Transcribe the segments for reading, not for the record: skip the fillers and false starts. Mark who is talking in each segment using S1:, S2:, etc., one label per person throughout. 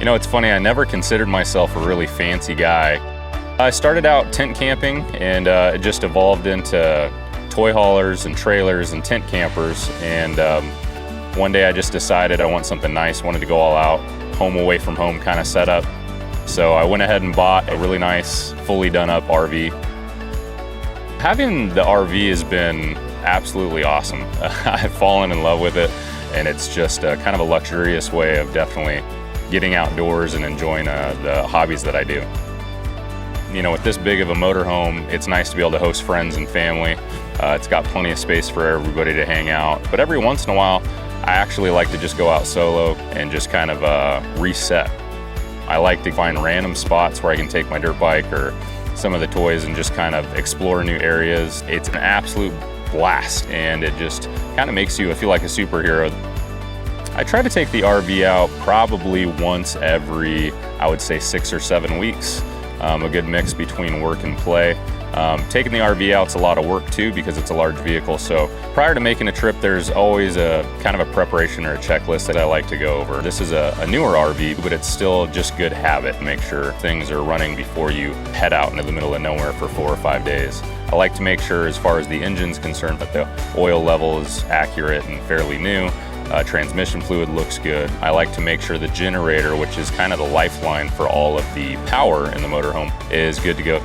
S1: You know, it's funny, I never considered myself a really fancy guy. I started out tent camping, and it just evolved into toy haulers and trailers and tent campers. And one day I just decided I want something nice, wanted to go all out, home away from home kind of setup. So I went ahead and bought a really nice, fully done up RV. Having the RV has been absolutely awesome. I've fallen in love with it, and it's just kind of a luxurious way of definitely getting outdoors and enjoying the hobbies that I do. You know, with this big of a motorhome, it's nice to be able to host friends and family. It's got plenty of space for everybody to hang out. But every once in a while, I actually like to just go out solo and just kind of reset. I like to find random spots where I can take my dirt bike or some of the toys and just kind of explore new areas. It's an absolute blast, and it just kind of makes you feel like a superhero. I try to take the RV out probably once every, I would say, 6 or 7 weeks. A good mix between work and play. Taking the RV out's a lot of work too because it's a large vehicle. So prior to making a trip, there's always a kind of a preparation or a checklist that I like to go over. This is a newer RV, but it's still just good habit to make sure things are running before you head out into the middle of nowhere for 4 or 5 days. I like to make sure, as far as the engine's concerned, that the oil level is accurate and fairly new. Transmission fluid looks good. I like to make sure the generator, which is kind of the lifeline for all of the power in the motorhome, is good to go.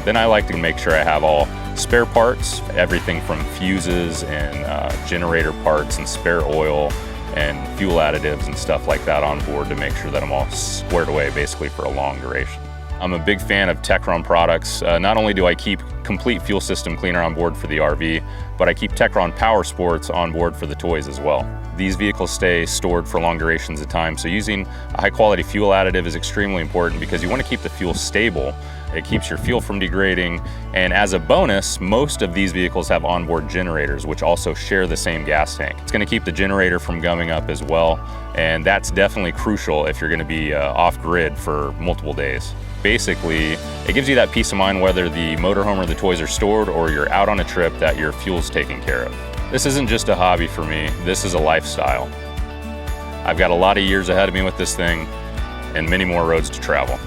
S1: Then I like to make sure I have all spare parts, everything from fuses and generator parts and spare oil and fuel additives and stuff like that on board to make sure that I'm all squared away basically for a long duration. I'm a big fan of Techron products. Not only do I keep complete fuel system cleaner on board for the RV, but I keep Techron Powersports on board for the toys as well. These vehicles stay stored for long durations of time, so using a high quality fuel additive is extremely important because you want to keep the fuel stable. It keeps your fuel from degrading, and as a bonus, most of these vehicles have onboard generators, which also share the same gas tank. It's going to keep the generator from gumming up as well, and that's definitely crucial if you're going to be off-grid for multiple days. Basically, it gives you that peace of mind whether the motorhome or the toys are stored or you're out on a trip that your fuel's taken care of. This isn't just a hobby for me, this is a lifestyle. I've got a lot of years ahead of me with this thing and many more roads to travel.